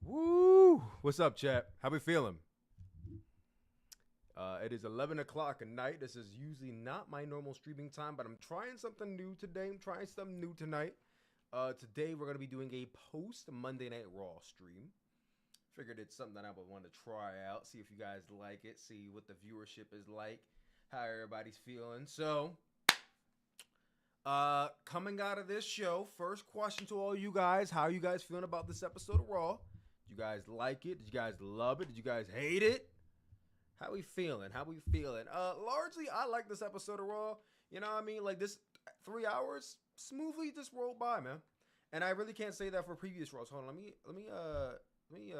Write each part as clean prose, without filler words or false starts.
Woo! What's up, chat? How we feeling? It is 11 o'clock at night. This is usually not my normal streaming time, but I'm trying something new today. I'm trying something new tonight. Today, we're going to be doing a post-Monday Night Raw stream. Figured it's something that I would want to try out, see if you guys like it, see what the viewership is like, how everybody's feeling. So, coming out of this show, first question to all you guys, how are you guys feeling about this episode of Raw? Did you guys like it? Did you guys love it? Did you guys hate it? How we feeling? Largely, I like this episode of Raw. You know what I mean? Like, this 3 hours smoothly just rolled by, man. And I really can't say that for previous Raws. Hold on, let me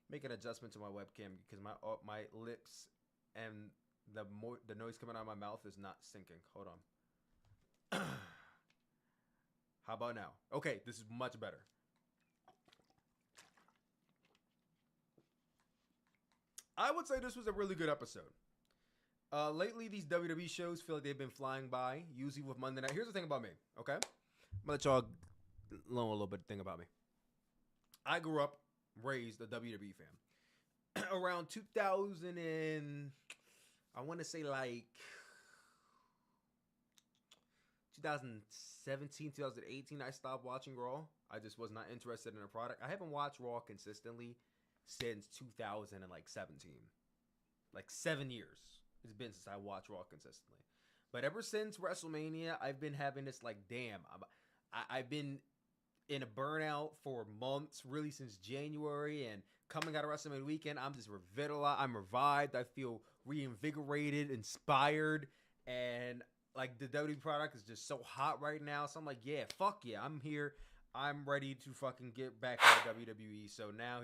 make an adjustment to my webcam because my lips and the noise coming out of my mouth is not syncing. Hold on. How about now? Okay, this is much better. I would say this was a really good episode. Lately, these WWE shows feel like they've been flying by, usually with Monday Night. Here's the thing about me, okay? I'm going to let y'all know a little bit thing about me. I grew up, raised a WWE fan. Around 2000 and, I want to say like 2017, 2018, I stopped watching Raw. I just was not interested in the product. I haven't watched Raw consistently since 2017. Like 7 years it's been since I watched Raw consistently. But ever since WrestleMania, I've been having this like, damn, I've been in a burnout for months, really since January, and coming out of WrestleMania weekend, I'm just revitalized, I'm revived, I feel reinvigorated, inspired, and like the WWE product is just so hot right now. So I'm like, yeah, fuck yeah, I'm here. I'm ready to fucking get back into WWE. So now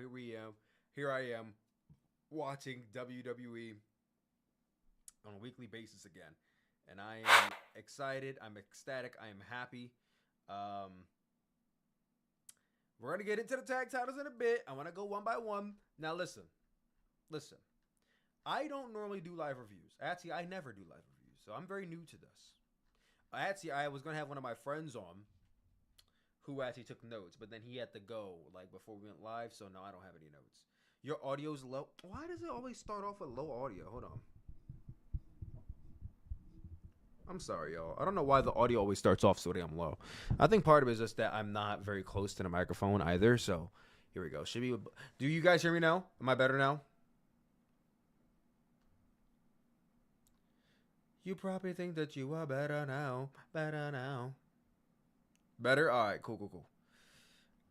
here I am watching WWE on a weekly basis again. And I am excited. I'm ecstatic. I am happy. We're going to get into the tag titles in a bit. I want to go one by one. Now listen. I don't normally do live reviews. Actually, I never do live reviews. So I'm very new to this. Actually, I was going to have one of my friends on who actually took notes, but then he had to go like before we went live, so no, I don't have any notes. Your audio's low. Why does it always start off with low audio? Hold on. I'm sorry, y'all. I don't know why the audio always starts off so damn low. I think part of it is just that I'm not very close to the microphone either, so here we go. Do you guys hear me now? Am I better now? You probably think that you are better now. Better? All right, cool.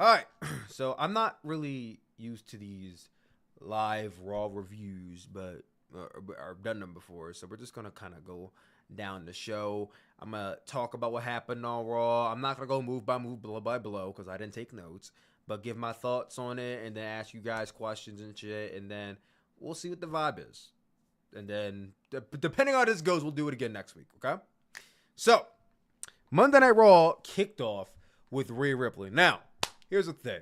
All right, so I'm not really used to these live Raw reviews, but I've done them before, so we're just going to kind of go down the show. I'm going to talk about what happened on Raw. I'm not going to go move by move, blow by blow, because I didn't take notes, but give my thoughts on it, and then ask you guys questions and shit, and then we'll see what the vibe is. And then, depending on how this goes, we'll do it again next week, okay? So, Monday Night Raw kicked off with Rhea Ripley. Now, here's the thing.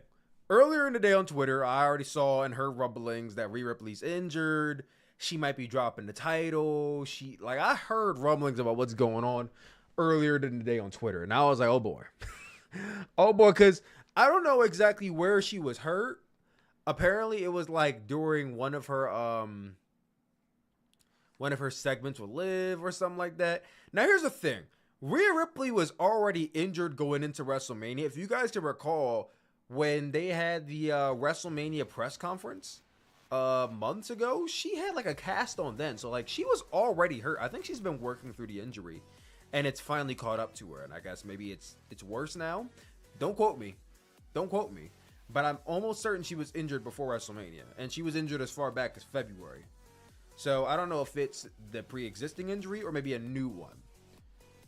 Earlier in the day on Twitter, I already saw and heard rumblings that Rhea Ripley's injured. She might be dropping the title. I heard rumblings about what's going on earlier in the day on Twitter. And I was like, oh boy. Oh boy, because I don't know exactly where she was hurt. Apparently, it was like during one of her segments with Liv or something like that. Now, here's the thing. Rhea Ripley was already injured going into WrestleMania. If you guys can recall, when they had the WrestleMania press conference months ago, she had like a cast on then. So like she was already hurt. I think she's been working through the injury and it's finally caught up to her. And I guess maybe it's worse now. Don't quote me. But I'm almost certain she was injured before WrestleMania. And she was injured as far back as February. So I don't know if it's the pre-existing injury or maybe a new one.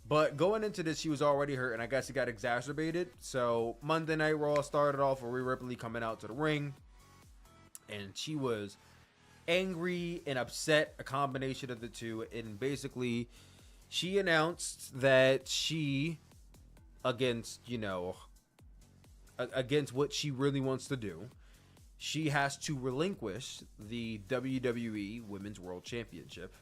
But going into this, she was already hurt, and I guess it got exacerbated. So Monday Night Raw started off with Rhea Ripley coming out to the ring. And she was angry and upset, a combination of the two. And basically, she announced that she, against what she really wants to do, she has to relinquish the WWE Women's World Championship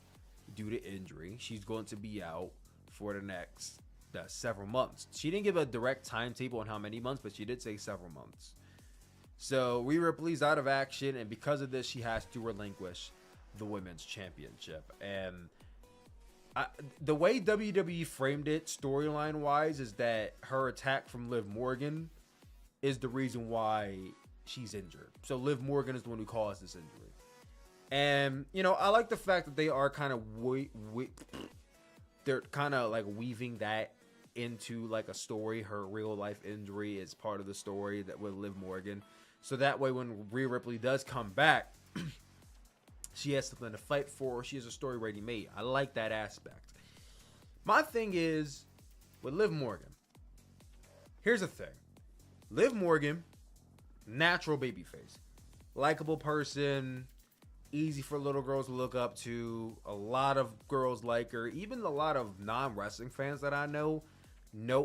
due to injury. She's going to be out for the next several months. She didn't give a direct timetable on how many months, but she did say several months. So Rhea Ripley's out of action, and because of this, she has to relinquish the women's championship. And the way WWE framed it storyline wise is that her attack from Liv Morgan is the reason why she's injured. So Liv Morgan is the one who caused this injury. And, you know, I like the fact that they are kind of they're kind of like weaving that into like a story. Her real life injury is part of the story that with Liv Morgan. So that way when Rhea Ripley does come back, she has something to fight for. She has a story already made. I like that aspect. My thing is with Liv Morgan. Here's the thing. Liv Morgan, natural babyface. Likable person. Easy for little girls to look up to. A lot of girls like her. Even a lot of non-wrestling fans that I know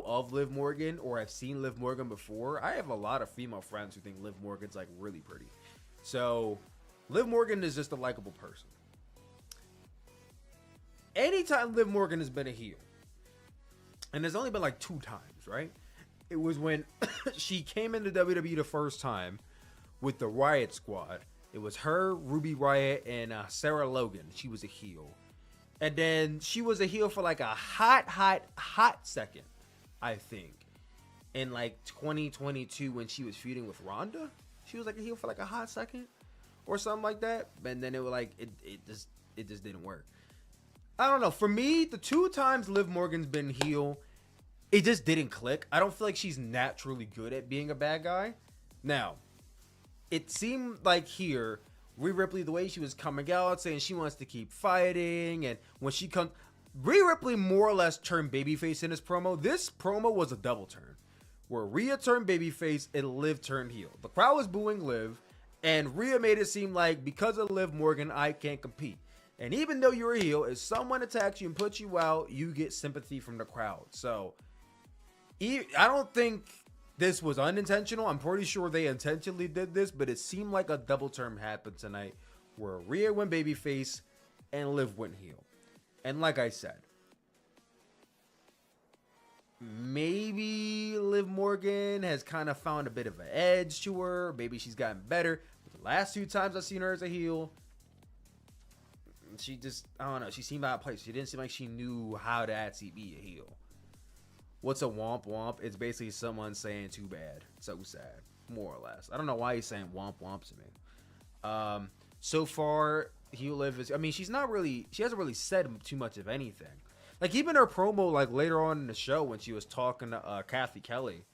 of Liv Morgan or have seen Liv Morgan before. I have a lot of female friends who think Liv Morgan's like really pretty. So Liv Morgan is just a likable person. Anytime Liv Morgan has been a heel, and there's only been like 2 times, right? It was when she came into WWE the first time with the Riot Squad. It was her, Ruby Riott, and Sarah Logan. She was a heel. And then she was a heel for like a hot second, I think. In like 2022 when she was feuding with Ronda. She was like a heel for like a hot second or something like that. And then it was like, it just didn't work. I don't know. For me, the 2 times Liv Morgan's been heel, it just didn't click. I don't feel like she's naturally good at being a bad guy. Now, it seemed like here, Rhea Ripley, the way she was coming out, saying she wants to keep fighting, and when she comes, Rhea Ripley more or less turned babyface in this promo. This promo was a double turn, where Rhea turned babyface and Liv turned heel. The crowd was booing Liv, and Rhea made it seem like because of Liv Morgan, I can't compete. And even though you're a heel, if someone attacks you and puts you out, you get sympathy from the crowd. So I don't think this was unintentional. I'm pretty sure they intentionally did this, but it seemed like a double turn happened tonight where Rhea went babyface and Liv went heel. And like I said, maybe Liv Morgan has kind of found a bit of an edge to her. Maybe she's gotten better. But the last 2 times I've seen her as a heel, she just, I don't know, she seemed out of place. She didn't seem like she knew how to actually be a heel. What's a womp womp? It's basically someone saying too bad. So sad. More or less. I don't know why he's saying womp womp to me. So far, heel Liv is, I mean, she hasn't really said too much of anything. Like even her promo, like later on in the show when she was talking to Kathy Kelly,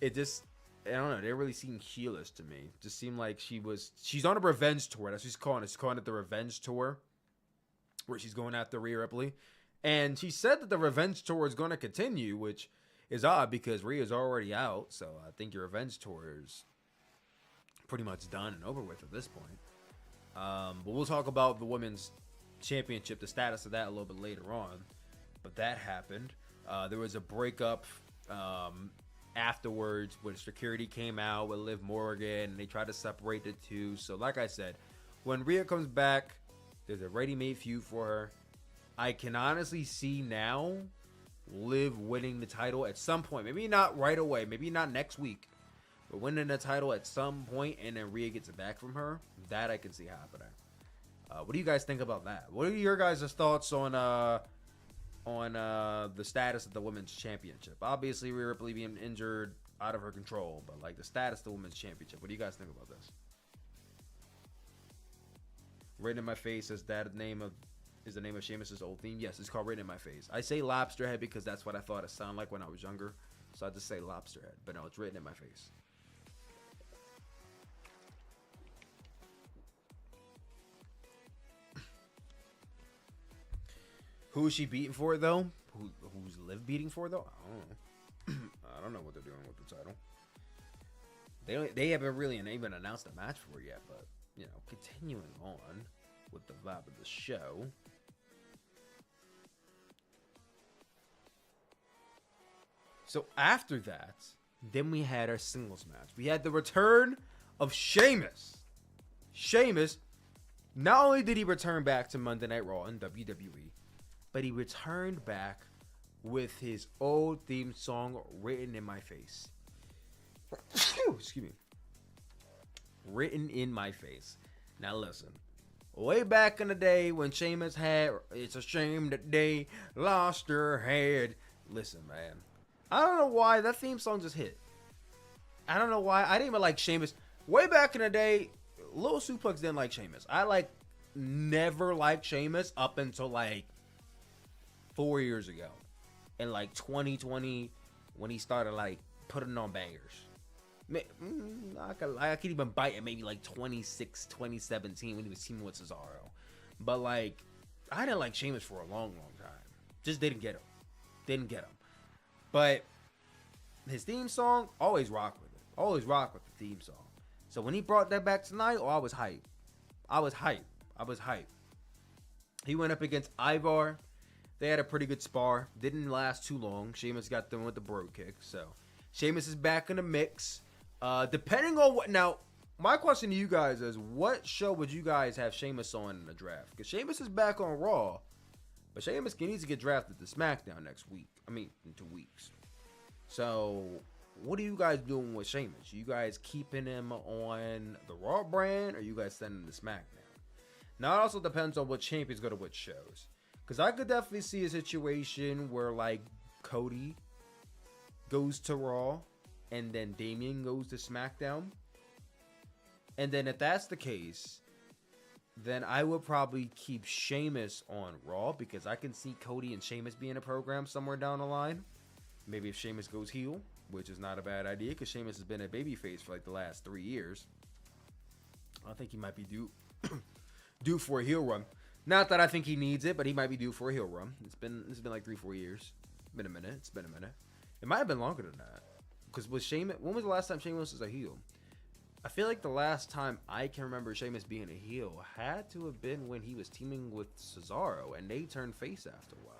it just, I don't know, it didn't really seem heelish to me. It just seemed like she's on a revenge tour. That's what she's calling it. She's calling it the revenge tour, where she's going after Rhea Ripley. And she said that the revenge tour is going to continue, which is odd because Rhea's already out. So I think your revenge tour is pretty much done and over with at this point. But we'll talk about the women's championship, the status of that a little bit later on. But that happened. There was a breakup afterwards when security came out with Liv Morgan and they tried to separate the two. So like I said, when Rhea comes back, there's a ready-made feud for her. I can honestly see now Liv winning the title at some point. Maybe not right away. Maybe not next week. But winning the title at some point and then Rhea gets it back from her. That I can see happening. What do you guys think about that? What are your guys' thoughts on the status of the women's championship? Obviously, Rhea Ripley being injured, out of her control. But like the status of the women's championship. What do you guys think about this? Written in my face is that is the name of Sheamus' old theme? Yes, it's called Written in My Face. I say Lobsterhead because that's what I thought it sounded like when I was younger. So I just say Lobsterhead. But no, it's Written in My Face. Who is she beating for, though? Who's Liv beating for, though? I don't know. I don't know what they're doing with the title. They haven't really even announced a match for it yet. But, you know, continuing on with the vibe of the show. So after that, then we had our singles match. We had the return of Sheamus. Sheamus, not only did he return back to Monday Night Raw in WWE, but he returned back with his old theme song, Written in My Face. Excuse me. written in my face. Now listen, way back in the day when Sheamus had, it's a shame that they lost her head. Listen, man, I don't know why that theme song just hit. I don't know why. I didn't even like Sheamus. Way back in the day, Lil Sooplex didn't like Sheamus. I never liked Sheamus up until like 4 years ago. In like 2020 when he started like putting on bangers. I could even bite it maybe like 2017 when he was teaming with Cesaro. But like, I didn't like Sheamus for a long time. Just didn't get him. But his theme song, always rock with it. Always rock with the theme song. So when he brought that back tonight, I was hyped. I was hyped. He went up against Ivar. They had a pretty good spar. Didn't last too long. Sheamus got them with the bro kick. So Sheamus is back in the mix. Depending on what... Now, my question to you guys is, what show would you guys have Sheamus on in the draft? Because Sheamus is back on Raw. But Sheamus needs to get drafted to SmackDown next week. I mean, in 2 weeks. So, what are you guys doing with Sheamus? You guys keeping him on the Raw brand? Or you guys sending him to SmackDown? Now, it also depends on what champions go to which shows. Because I could definitely see a situation where, like, Cody goes to Raw, and then Damian goes to SmackDown. And then if that's the case, then I would probably keep Sheamus on Raw, because I can see Cody and Sheamus being a program somewhere down the line. Maybe if Sheamus goes heel, which is not a bad idea, because Sheamus has been a babyface for, like, the last 3 years. I think he might be due for a heel run. Not that I think he needs it, but he might be due for a heel run. It's been like 3-4 years. It's been a minute. It might have been longer than that. Because with Sheamus, when was the last time Sheamus was a heel? I feel like the last time I can remember Sheamus being a heel had to have been when he was teaming with Cesaro, and they turned face after a while.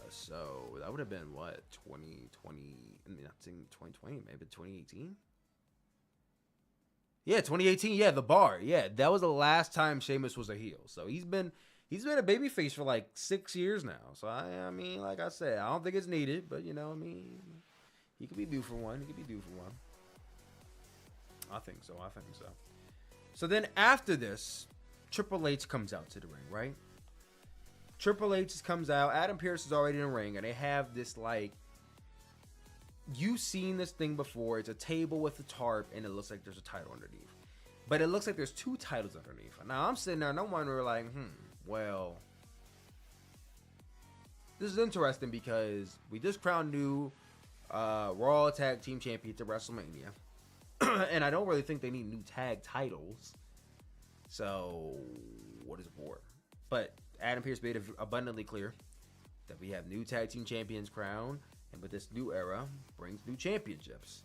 So that would have been what, 2020? I mean, not saying 2020, maybe 2018. Yeah, 2018. Yeah, the bar. Yeah, that was the last time Sheamus was a heel. So he's been a babyface for like 6 years now. So I mean, like I said, I don't think it's needed, but you know, I mean, he could be due for one. I think so. So then after this, Triple H comes out to the ring, right? Triple H comes out. Adam Pearce is already in the ring, and they have this, like, you've seen this thing before. It's a table with a tarp, and it looks like there's a title underneath. But it looks like there's 2 titles underneath. Now, I'm sitting there, and I'm wondering, like, well, this is interesting because we just crowned new Raw Tag Team Champions at WrestleMania. And I don't really think they need new tag titles. So, what is it for? But Adam Pearce made it abundantly clear that we have new tag team champions crowned, and with this new era brings new championships.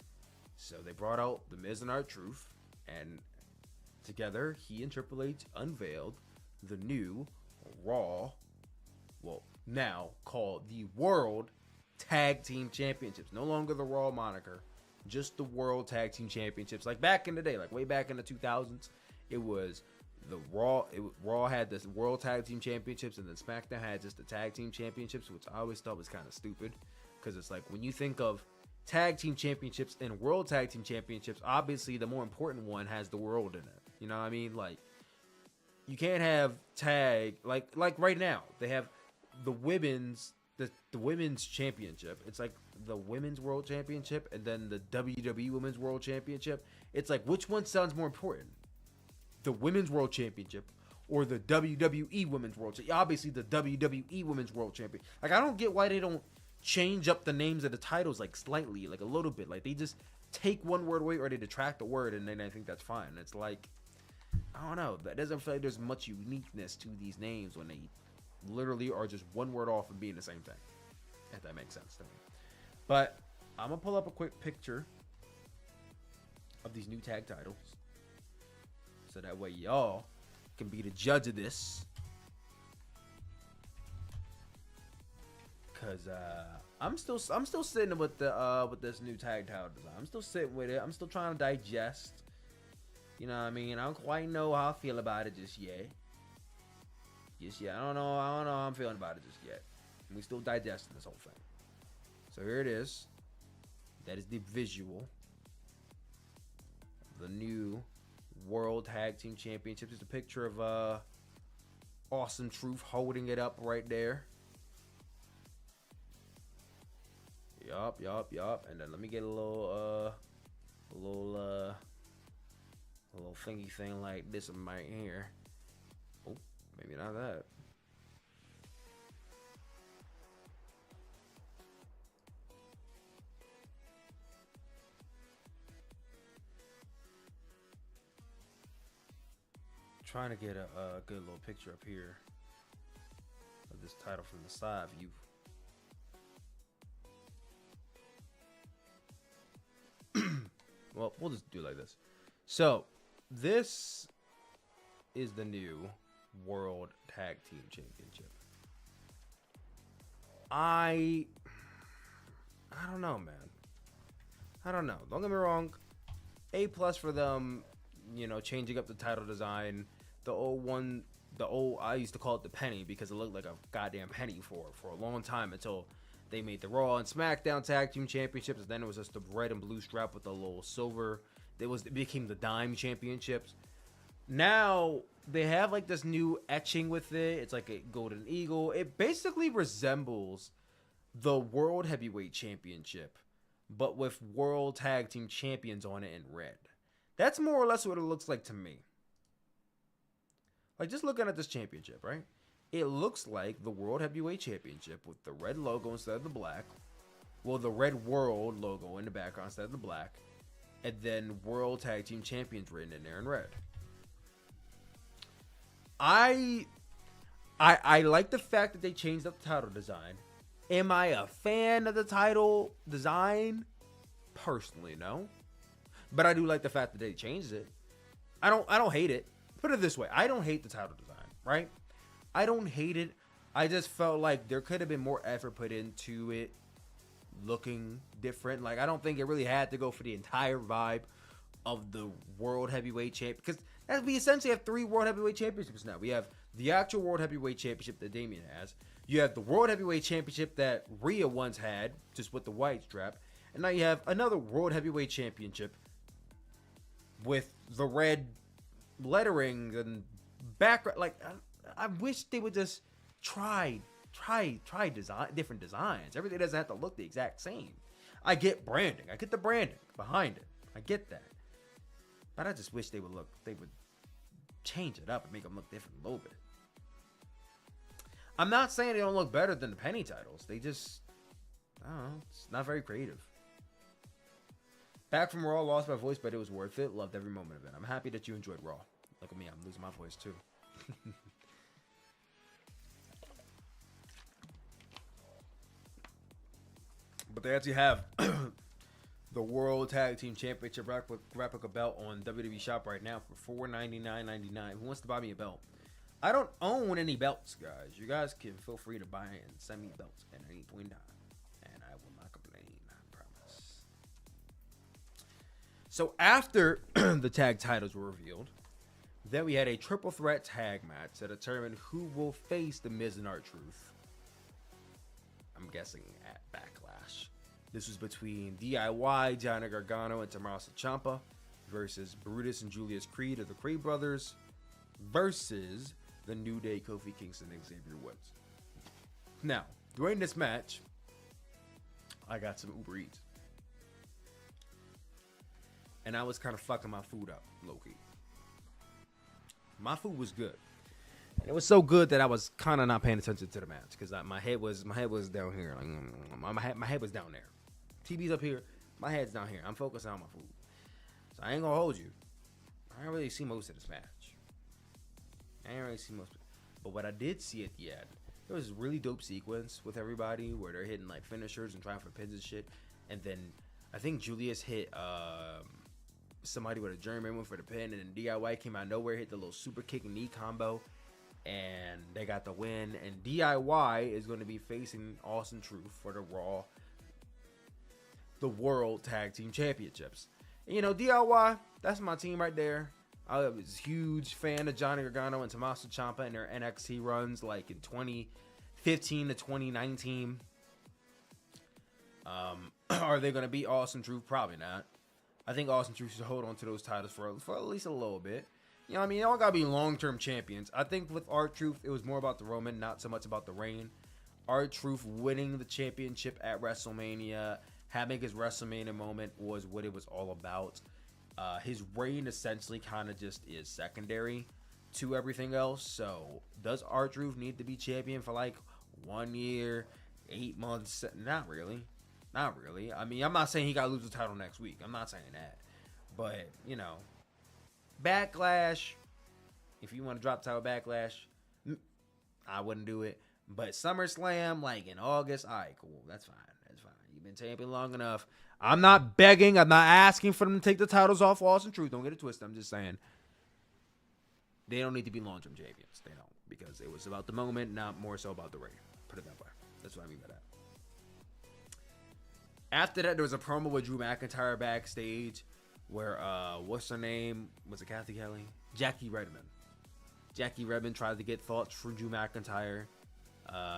So they brought out The Miz and R-Truth, and together he and Triple H unveiled the new Raw, well, now called the World Tag Team Championships. No longer the Raw moniker, just the World Tag Team Championships. Like back in the day, like way back in the 2000s, it was the Raw. Raw had the World Tag Team Championships, and then SmackDown had just the Tag Team Championships, which I always thought was kind of stupid, because it's like when you think of Tag Team Championships and World Tag Team Championships, obviously the more important one has the world in it. You know what I mean? Like, you can't have tag like right now they have the women's championship. It's like the women's world championship and then the WWE women's world championship. It's like, which one sounds more important? The women's world championship or the WWE women's world championship? Obviously the WWE women's world champion. Like, I don't get why they don't change up the names of the titles like slightly, like a little bit. Like, they just take one word away or they detract a word, and then I think that's fine. It's like, I don't know, that doesn't feel like there's much uniqueness to these names when they literally are just one word off of being the same thing, if that makes sense to me. But I'm gonna pull up a quick picture of these new tag titles, so that way y'all can be the judge of this. Cause I'm still sitting with this new tag title design. I'm still sitting with it. I'm still trying to digest. You know what I mean? I don't quite know how I feel about it just yet. I don't know how I'm feeling about it just yet. And we still digesting this whole thing. So here it is. That is the visual. the new World Tag Team Championships. Just a picture of Awesome Truth holding it up right there. Yup. And then let me get a little thingy thing like this in my ear. Oh, maybe not that. Trying to get a good little picture up here of this title from the side view. Well, we'll just do it like this. So, this is the new World Tag Team Championship. I don't know, man. I don't know. Don't get me wrong. A+ for them, you know, changing up the title design. The old I used to call it the penny because it looked like a goddamn penny for a long time until they made the Raw and SmackDown Tag Team Championships. And then it was just the red and blue strap with the little silver. It became the Dime Championships. Now they have like this new etching with it. It's like a golden eagle. It basically resembles the World Heavyweight Championship, but with World Tag Team Champions on it in red. That's more or less what it looks like to me. Like, just looking at this championship, right? It looks like the World Heavyweight Championship with the red logo instead of the black. Well, the red World logo in the background instead of the black. And then World Tag Team Champions written in there in red. I like the fact that they changed up the title design. Am I a fan of the title design? Personally, no. But I do like the fact that they changed it. I don't hate it. Put it this way. I don't hate the title design, right? I don't hate it. I just felt like there could have been more effort put into it looking different. Like, I don't think it really had to go for the entire vibe of the World Heavyweight Champ. Because we essentially have 3 World Heavyweight Championships now. We have the actual World Heavyweight Championship that Damian has. You have the World Heavyweight Championship that Rhea once had, just with the white strap. And now you have another World Heavyweight Championship with the red lettering and background. Like, I wish they would just try different designs. Everything doesn't have to look the exact same. I get branding. I get the branding behind it. I get that. But I just wish they would change it up and make them look different a little bit. I'm not saying they don't look better than the penny titles. They just, I don't know, it's not very creative. Back from Raw, lost my voice, but it was worth it. Loved every moment of it. I'm happy that you enjoyed Raw. Look at me, I'm losing my voice too. But they actually have the World Tag Team Championship replica belt on WWE Shop right now for $499.99. Who wants to buy me a belt? I don't own any belts, guys. You guys can feel free to buy and send me belts at any point in time, and I will not complain, I promise. So after the tag titles were revealed, then we had a triple threat tag match to determine who will face the Miz and R-Truth. I'm guessing at Backlash. This was between DIY, Johnny Gargano, and Tommaso Ciampa versus Brutus and Julius Creed of the Creed Brothers versus the New Day, Kofi Kingston, and Xavier Woods. Now, during this match, I got some Uber Eats. And I was kind of fucking my food up, low-key. My food was good. And it was so good that I was kind of not paying attention to the match because my head was down here. Like, my head was down there. TV's up here. My head's down here. I'm focusing on my food. So I ain't gonna hold you. I didn't really see most of this match. But what I did see at the end, there was a really dope sequence with everybody where they're hitting like finishers and trying for pins and shit. And then I think Julius hit somebody with a German one for the pin, and then DIY came out of nowhere, hit the little super kick and knee combo, and they got the win. And DIY is going to be facing Awesome Truth for the World Tag Team Championships. And, you know, DIY, that's my team right there. I was a huge fan of Johnny Gargano and Tommaso Ciampa in their NXT runs, like in 2015 to 2019. Are they going to beat Awesome Truth? Probably not. I think Austin Truth should hold on to those titles for at least a little bit. You know what I mean? They all got to be long-term champions. I think with R-Truth, it was more about the Roman, not so much about the reign. R-Truth winning the championship at WrestleMania, having his WrestleMania moment was what it was all about. His reign essentially kind of just is secondary to everything else. So does R-Truth need to be champion for like 1 year, 8 months? Not really. Not really. I mean, I'm not saying he got to lose the title next week. I'm not saying that. But, you know, Backlash, if you want to drop title Backlash, I wouldn't do it. But SummerSlam, like in August, all right, cool. That's fine. That's fine. You've been champion long enough. I'm not begging. I'm not asking for them to take the titles off Austin Truth. Don't get it twisted. I'm just saying they don't need to be long-term champions. They don't, because it was about the moment, not more so about the reign. Put it that way. That's what I mean by that. After that, there was a promo with Drew McIntyre backstage where, what's her name? Was it Kathy Kelly? Jackie Redmond. Jackie Redmond tried to get thoughts from Drew McIntyre.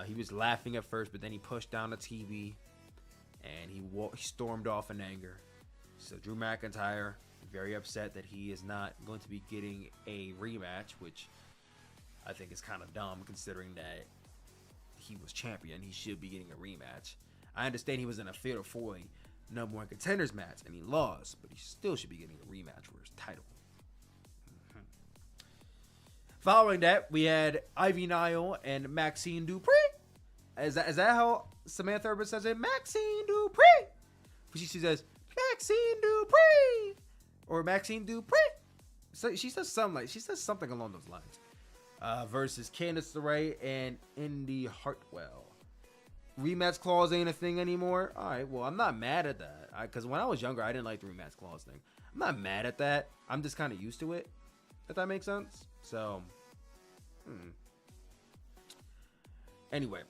He was laughing at first, but then he pushed down the TV and he stormed off in anger. So Drew McIntyre, very upset that he is not going to be getting a rematch, which I think is kind of dumb considering that he was champion. He should be getting a rematch. I understand he was in a Fatal 4 number 1 contenders match and he lost, but he still should be getting a rematch for his title. Following that, we had Ivy Nile and Maxine Dupree. Is that how Samantha Urban says it? Maxine Dupree. She says, Maxine Dupree. Or Maxine Dupree. So she says something along those lines. Versus Candice LeRae and Indy Hartwell. Rematch clause ain't a thing anymore. All right, well, I'm not mad at that. Because when I was younger, I didn't like the rematch clause thing. I'm not mad at that. I'm just kind of used to it, if that makes sense. So, anyway,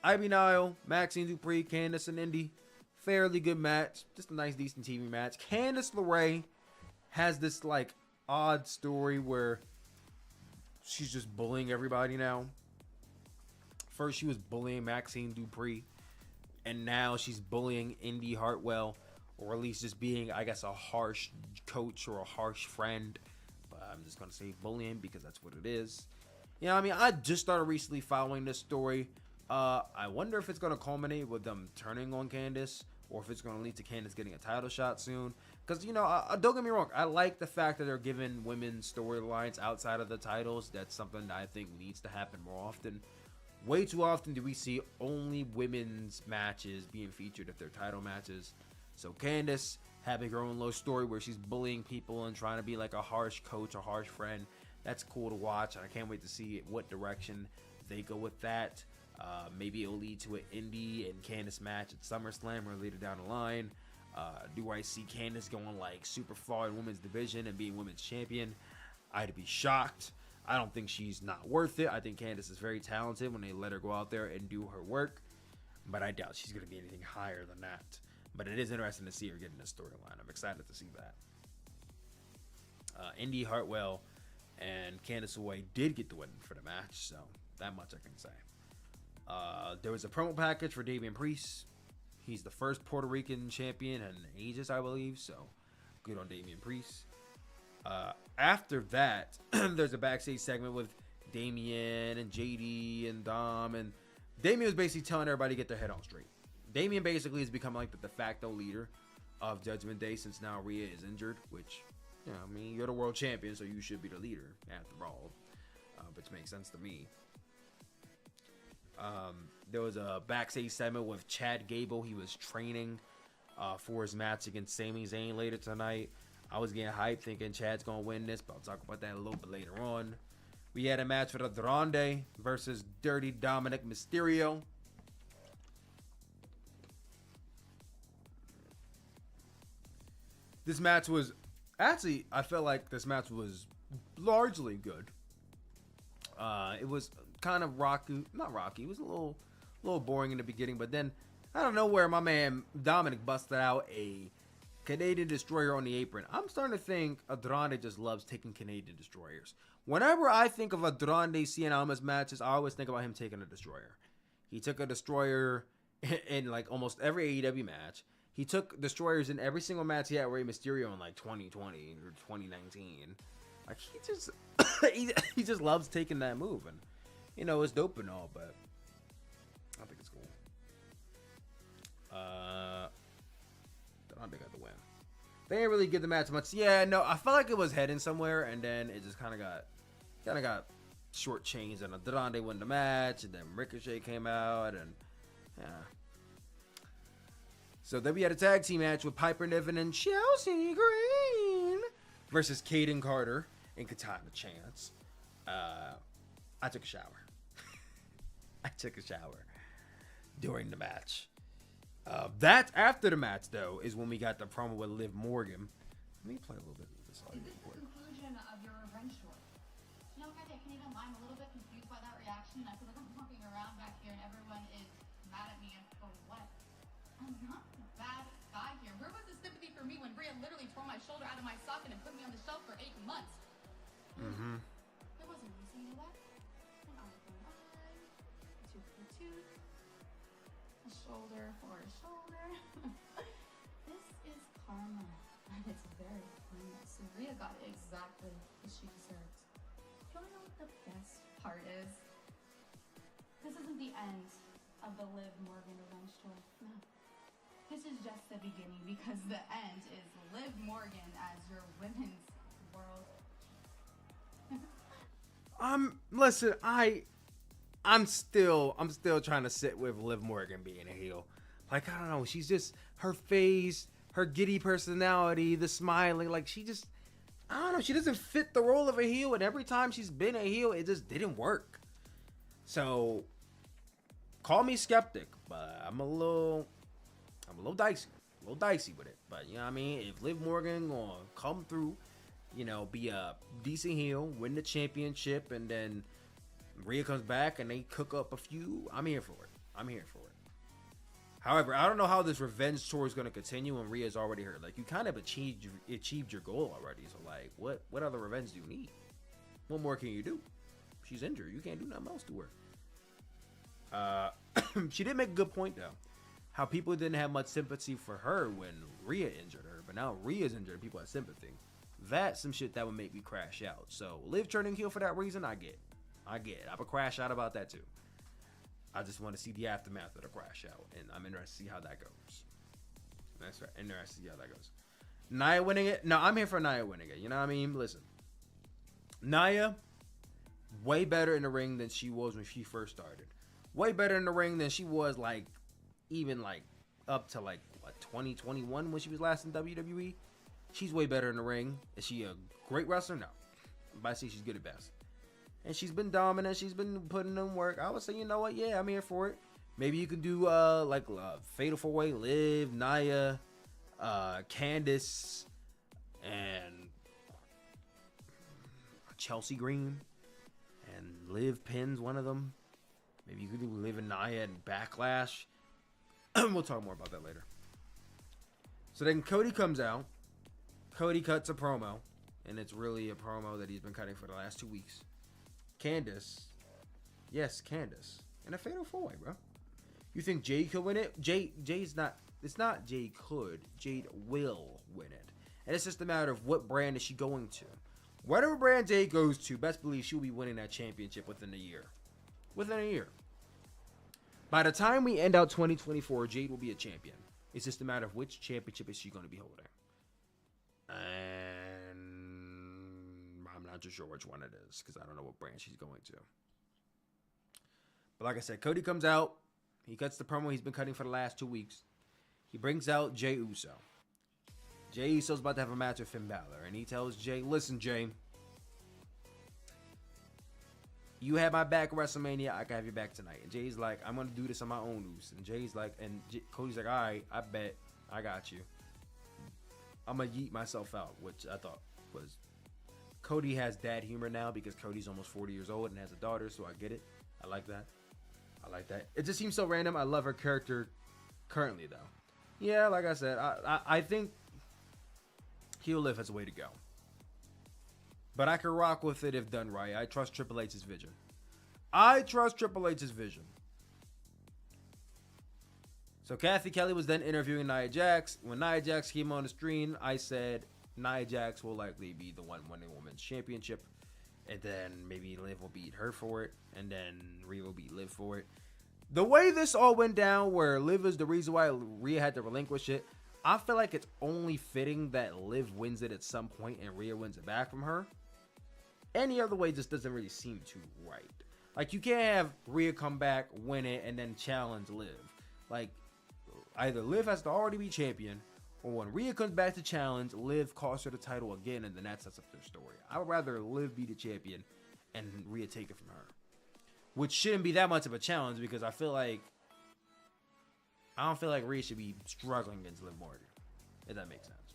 Ivy Nile, Maxine Dupree, Candice, and Indy. Fairly good match. Just a nice, decent TV match. Candice LeRae has this, like, odd story where she's just bullying everybody now. First, she was bullying Maxine Dupree, and now she's bullying Indy Hartwell, or at least just being, I guess, a harsh coach or a harsh friend. But I'm just going to say bullying because that's what it is. You know what I mean? I just started recently following this story. I wonder if it's going to culminate with them turning on Candice, or if it's going to lead to Candice getting a title shot soon. Because, you know, don't get me wrong. I like the fact that they're giving women storylines outside of the titles. That's something that I think needs to happen more often. Way too often do we see only women's matches being featured if they're title matches. So Candice having her own little story where she's bullying people and trying to be like a harsh coach, a harsh friend. That's cool to watch, and I can't wait to see what direction they go with that. Maybe it'll lead to an Indy and Candice match at SummerSlam or later down the line. Do I see Candice going like super far in women's division and being women's champion? I'd be shocked. I don't think she's not worth it. I think Candice is very talented when they let her go out there and do her work. But I doubt she's going to be anything higher than that. But it is interesting to see her get in this storyline. I'm excited to see that. Indy Hartwell and Candice LeRae did get the win for the match. So that much I can say. There was a promo package for Damian Priest. He's the first Puerto Rican champion in ages, I believe. So good on Damian Priest. After that, there's a backstage segment with Damian and JD and Dom, and Damian was basically telling everybody to get their head on straight. Damian basically has become like the de facto leader of Judgment Day since now Rhea is injured, which, you know, I mean, you're the world champion, so you should be the leader after all, which makes sense to me. There was a backstage segment with Chad Gable. He was training for his match against Sami Zayn later tonight. I was getting hyped thinking Chad's going to win this, but I'll talk about that a little bit later on. We had a match with Andrade versus Dirty Dominic Mysterio. This match was... Actually, I felt like this match was largely good. It was kind of rocky. Not rocky. It was a little boring in the beginning, but then, I don't know where my man Dominic busted out a Canadian Destroyer on the apron. I'm starting to think Andrade just loves taking Canadian Destroyers. Whenever I think of Andrade Cien Almas matches, I always think about him taking a Destroyer. He took a Destroyer in like almost every AEW match. He took destroyers in every single match he had Rey Mysterio in like 2020 or 2019. Like he just he just loves taking that move, and you know it's dope and all, but I think it's cool. I don't think I got the win. They didn't really give the match much. Yeah, no, I felt like it was heading somewhere, and then it just kind of got shortchanged, and Andrade won the match, and then Ricochet came out, and yeah. So then we had a tag team match with Piper Niven and Chelsea Green versus Kaden Carter and Katana Chance. I took a shower. I took a shower during the match. That after the match, though, is when we got the promo with Liv Morgan. Let me play a little bit of this audio real quick. Conclusion of your revenge tour. You know, guys, I can even lie. I'm a little bit confused by that reaction. I feel like I'm walking around back here and everyone is mad at me for what? I'm not a bad guy here. Where was the sympathy for me when Rhea literally tore my shoulder out of my socket and put me on the shelf for 8 months? Mm-hmm. There wasn't a reason to that. An eye for an eye, a tooth for a tooth, a shoulder for a shoulder. This is karma, and it's very painless. And Rhea got exactly what she deserved. You wanna know what the best part is? This isn't the end of the Liv Morgan revenge tour. No. This is just the beginning, because the end is Liv Morgan as your women's world. Listen, I'm still trying to sit with Liv Morgan being a heel. Like, I don't know, she's just, her face, her giddy personality, the smiling, like she just, I don't know, she doesn't fit the role of a heel, and every time she's been a heel, it just didn't work. So, call me skeptic, but I'm a little dicey with it. But you know what I mean, if Liv Morgan gonna come through, you know, be a decent heel, win the championship, and then Rhea comes back and they cook up a few, I'm here for it. However, I don't know how this revenge tour is going to continue when Rhea's already hurt. Like, you kind of achieved your goal already. So, like, what other revenge do you need? What more can you do? She's injured. You can't do nothing else to her. She did make a good point, though. How people didn't have much sympathy for her when Rhea injured her. But now Rhea's injured and people have sympathy. That's some shit that would make me crash out. So, Liv turning heel for that reason, I get. I would crash out about that, too. I just want to see the aftermath of the crash out, and I'm interested to see how that goes. That's right, interested to see how that goes. Nia winning it? No, I'm here for Nia winning it. You know what I mean? Listen, Nia, way better in the ring than she was when she first started. Way better in the ring than she was, like, even, like, up to, like, what, 2021 when she was last in WWE? She's way better in the ring. Is she a great wrestler? No. But I see she's good at best. And she's been dominant. She's been putting in work. I would say, you know what? Yeah, I'm here for it. Maybe you can do like Fatal 4-Way, Liv, Nia, Candice, and Chelsea Green, and Liv pins one of them. Maybe you could do Liv and Nia and Backlash. We'll talk more about that later. So then Cody comes out. Cody cuts a promo, and it's really a promo that he's been cutting for the last 2 weeks. Candice. Yes, Candice. And a Fatal 4-Way, bro. You think Jade could win it? Jade's not. It's not Jade could. Jade will win it. And it's just a matter of what brand is she going to. Whatever brand Jade goes to, best believe she'll be winning that championship within a year. Within a year. By the time we end out 2024, Jade will be a champion. It's just a matter of which championship is she going to be holding. And I'm not too sure which one it is because I don't know what brand she's going to. But like I said, Cody comes out. He cuts the promo he's been cutting for the last 2 weeks. He brings out Jey Uso. Jey Uso's about to have a match with Finn Balor. And he tells Jey, listen, Jey, you had my back at WrestleMania. I can have your back tonight. And Jay's like, I'm going to do this on my own loose. And Jay's like, and Cody's like, all right, I bet. I got you. I'm going to yeet myself out, which I thought was... Cody has dad humor now because Cody's almost 40 years old and has a daughter, so I get it. I like that. It just seems so random. I love her character currently, though. Yeah, like I said, I think heel Liv has a way to go. But I can rock with it if done right. I trust Triple H's vision. So Kathy Kelly was then interviewing Nia Jax. When Nia Jax came on the screen, I said Nia Jax will likely be the one winning women's championship. And then maybe Liv will beat her for it. And then Rhea will beat Liv for it. The way this all went down, where Liv is the reason why Rhea had to relinquish it, I feel like it's only fitting that Liv wins it at some point and Rhea wins it back from her. Any other way just doesn't really seem too right. Like, you can't have Rhea come back, win it, and then challenge Liv. Like, either Liv has to already be champion, or when Rhea comes back to challenge, Liv costs her the title again, and then that sets up their story. I would rather Liv be the champion and Rhea take it from her. Which shouldn't be that much of a challenge, because I don't feel like Rhea should be struggling against Liv Morgan. If that makes sense.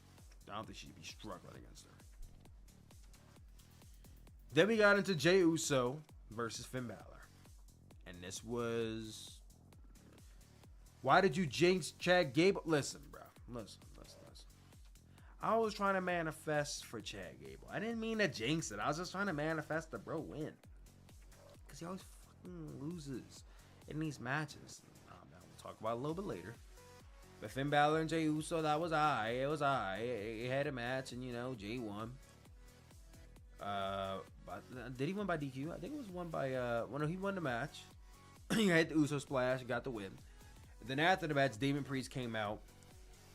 I don't think she should be struggling against her. Then we got into Jey Uso versus Finn Balor. And this was... Why did you jinx Chad Gable? Listen, bro. Listen. I was trying to manifest for Chad Gable. I didn't mean to jinx it. I was just trying to manifest the bro win. Because he always fucking loses in these matches. We'll talk about it a little bit later. But Finn Balor and Jey Uso, that was I. It was I. It had a match, and, Jey won. But did he win by DQ? I think it was won by... no, he won the match. He had the Uso splash, got the win. Then after the match, Damon Priest came out.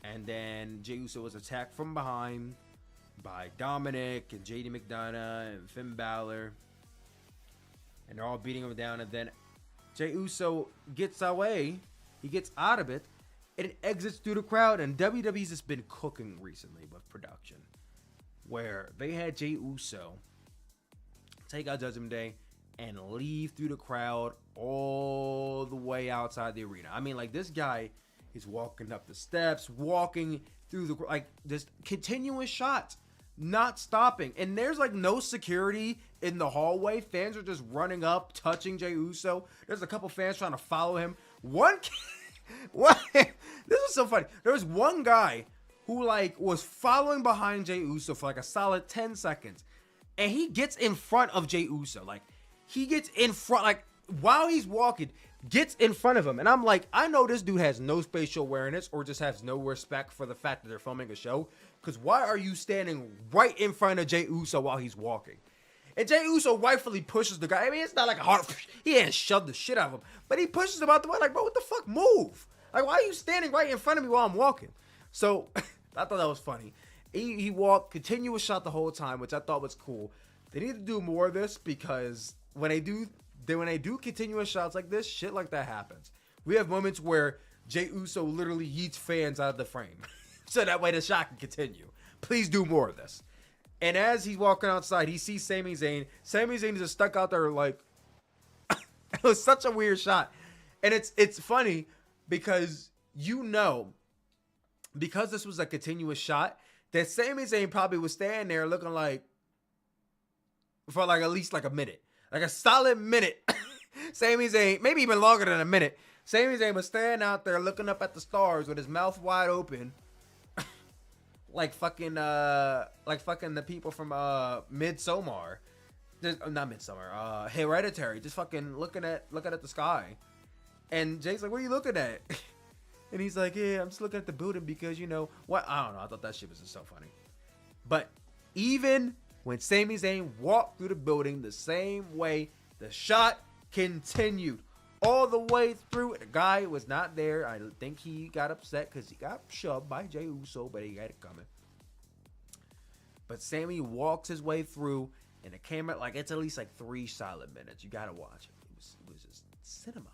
And then Jey Uso was attacked from behind by Dominic and JD McDonough and Finn Balor. And they're all beating him down. And then Jey Uso gets away. He gets out of it. And it exits through the crowd. And WWE's just been cooking recently with production. Where they had Jey Uso take out Judgment Day and leave through the crowd all the way outside the arena. I mean, like, this guy is walking up the steps, walking through the, like, just continuous shots, not stopping. And there's, like, no security in the hallway. Fans are just running up, touching Jey Uso. There's a couple fans trying to follow him. This was so funny. There was one guy who, like, was following behind Jey Uso for, like, a solid 10 seconds. And he gets in front of Jey Uso. Like, he gets in front, like, while he's walking, gets in front of him. And I'm like, I know this dude has no spatial awareness or just has no respect for the fact that they're filming a show. Because why are you standing right in front of Jey Uso while he's walking? And Jey Uso rightfully pushes the guy. I mean, it's not like a hard... He didn't shove the shit out of him. But he pushes him out the way. Like, bro, what the fuck? Move. Like, why are you standing right in front of me while I'm walking? So, I thought that was funny. He walked, continuous shot the whole time, which I thought was cool. They need to do more of this, because when they do continuous shots like this, shit like that happens. We have moments where Jey Uso literally yeets fans out of the frame. So that way the shot can continue. Please do more of this. And as he's walking outside, he sees Sami Zayn. Sami Zayn is just stuck out there like... It was such a weird shot. And it's funny because because this was a continuous shot, that Sami Zayn probably was standing there looking like... for like at least like a minute. Like a solid minute. Sami Zayn, maybe even longer than a minute. Sami Zayn was standing out there looking up at the stars with his mouth wide open. like fucking the people from Midsommar. Not Midsommar, Hereditary. Just fucking looking at the sky. And Jay's like, what are you looking at? And he's like, yeah, I'm just looking at the building because, what? I don't know. I thought that shit was just so funny. But even when Sami Zayn walked through the building the same way, the shot continued all the way through. The guy was not there. I think he got upset because he got shoved by Jey Uso, but he had it coming. But Sami walks his way through, and the camera, like, it's at least like 3 solid minutes. You gotta watch it. It was just cinema.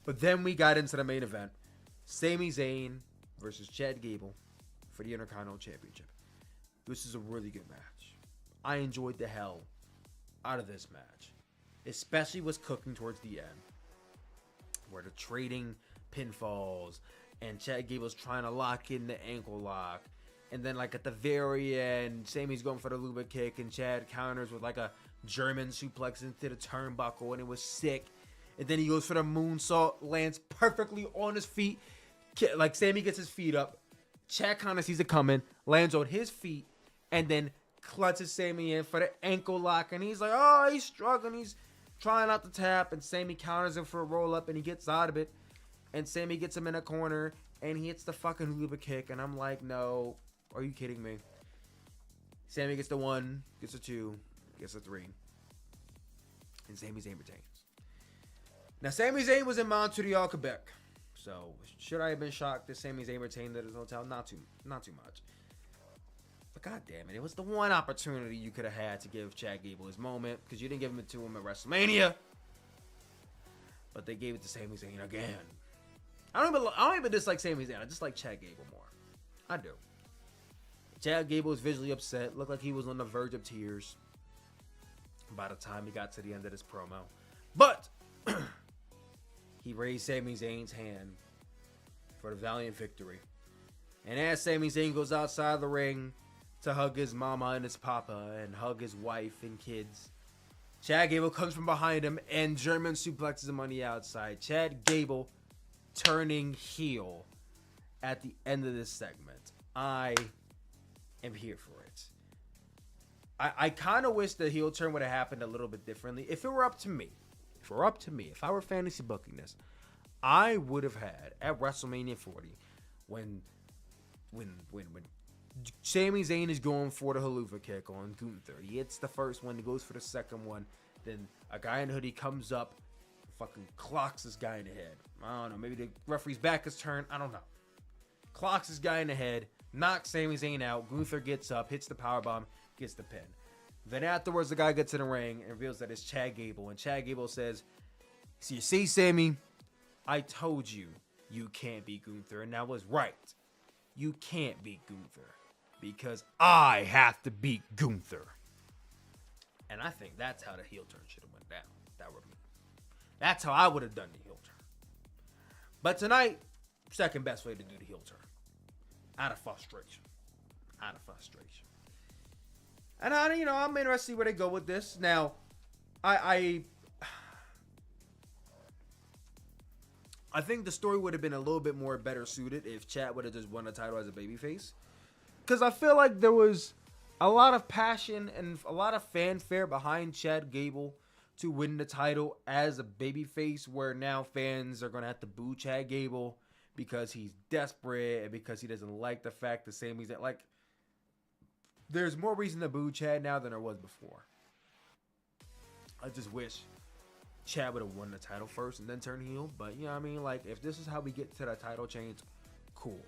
But then we got into the main event. Sami Zayn versus Chad Gable for the Intercontinental Championship. This is a really good match. I enjoyed the hell out of this match. Especially what's cooking towards the end. Where they're trading pinfalls. And Chad Gable's trying to lock in the ankle lock. And then, like, at the very end, Sami's going for the Luba kick. And Chad counters with, like, a German suplex into the turnbuckle. And it was sick. And then he goes for the moonsault. Lands perfectly on his feet. Like, Sami gets his feet up. Chad kind of sees it coming. Lands on his feet. And then clutches Sami in for the ankle lock. And he's like, oh, he's struggling. He's trying not to tap, and Sami counters him for a roll up, and he gets out of it, and Sami gets him in a corner, and he hits the fucking hula kick, and I'm like, no, are you kidding me? Sami gets the 1, gets a 2, gets a 3, and Sami Zayn retains. Now, Sami Zayn was in Montreal, Quebec, so should I have been shocked that Sami Zayn retained at his hotel? Not too much. But god damn it, it was the one opportunity you could have had to give Chad Gable his moment, because you didn't give it to him at WrestleMania. But they gave it to Sami Zayn again. I don't even dislike Sami Zayn. I just like Chad Gable more. I do. Chad Gable was visually upset. Looked like he was on the verge of tears by the time he got to the end of this promo. But he raised Sami Zayn's hand for the valiant victory. And as Sami Zayn goes outside the ring to hug his mama and his papa and hug his wife and kids, Chad Gable comes from behind him and German suplexes him on the outside. Chad Gable turning heel at the end of this segment. I am here for it. I kind of wish the heel turn would have happened a little bit differently. If it were up to me, if I were fantasy booking this, I would have had at WrestleMania 40 when Sami Zayn is going for the haluva kick on Gunther. He hits the first one, he goes for the second one. Then a guy in a hoodie comes up, fucking clocks this guy in the head. I don't know, maybe the referee's back is turned, I don't know. Clocks this guy in the head, knocks Sami Zayn out. Gunther gets up, hits the powerbomb, gets the pin. Then afterwards, the guy gets in the ring and reveals that it's Chad Gable. And Chad Gable says, "So you see, Sami, I told you you can't beat Gunther. And I was right. You can't beat Gunther because I have to beat Gunther." And I think that's how the heel turn should have went down. That's how I would have done the heel turn. But tonight, second best way to do the heel turn. Out of frustration. And I'm interested to see where they go with this. Now, I think the story would have been a little bit more better suited if Chad would have just won the title as a babyface. Because I feel like there was a lot of passion and a lot of fanfare behind Chad Gable to win the title as a babyface, where now fans are going to have to boo Chad Gable because he's desperate and because he doesn't like the fact that Sami's that, like, there's more reason to boo Chad now than there was before. I just wish Chad would have won the title first and then turn heel. But, you know what I mean? Like, if this is how we get to that title change, cool.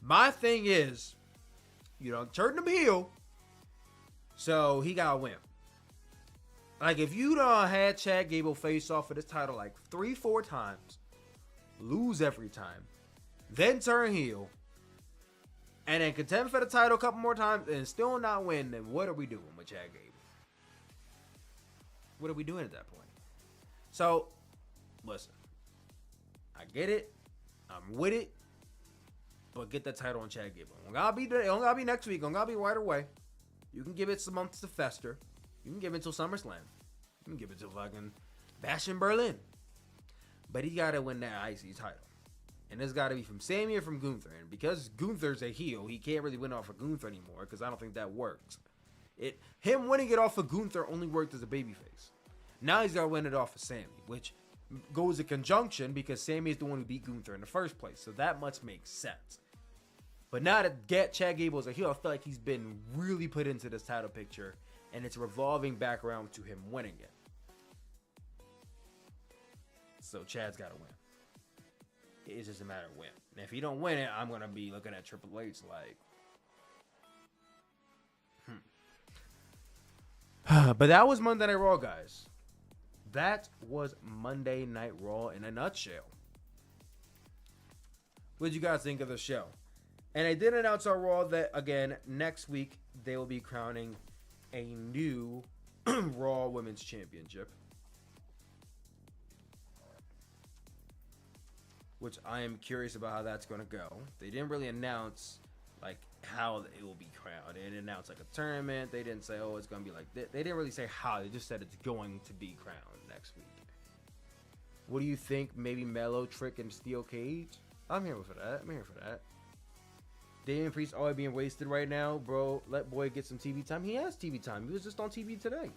My thing is, you know, turn him heel, so he got to win. Like, if you done had Chad Gable face off for this title like 3-4 times, lose every time, then turn heel, and then contend for the title a couple more times and still not win, then what are we doing with Chad Gable? What are we doing at that point? So, listen, I get it. I'm with it. But get that title on Chad Gable. It don't gotta be next week. It don't gotta be right away. You can give it some months to fester. You can give it until SummerSlam. You can give it to fucking Bash in Berlin. But he gotta win that IC title. And it's gotta be from Sami or from Gunther. And because Gunther's a heel, he can't really win off of Gunther anymore, because I don't think that works. Him winning it off of Gunther only worked as a babyface. Now he's gotta win it off of Sami, which goes in conjunction because Sami is the one who beat Gunther in the first place. So that much makes sense. But now that Chad Gable is a heel, I feel like he's been really put into this title picture, and it's revolving back around to him winning it. So Chad's got to win. It's just a matter of when. And if he don't win it, I'm going to be looking at Triple H like, But that was Monday Night Raw, guys. That was Monday Night Raw in a nutshell. What did you guys think of the show? And they did announce on Raw that, again, next week they will be crowning a new Raw Women's Championship, which I am curious about how that's going to go. They didn't really announce, like, how it will be crowned. They didn't announce, like, a tournament. They didn't say, oh, it's going to be like this. They didn't really say how. They just said it's going to be crowned next week. What do you think? Maybe Mello, Trick, and Steel Cage? I'm here for that. Damian Priest always being wasted right now, bro. Let boy get some TV time. He has TV time. He was just on TV today.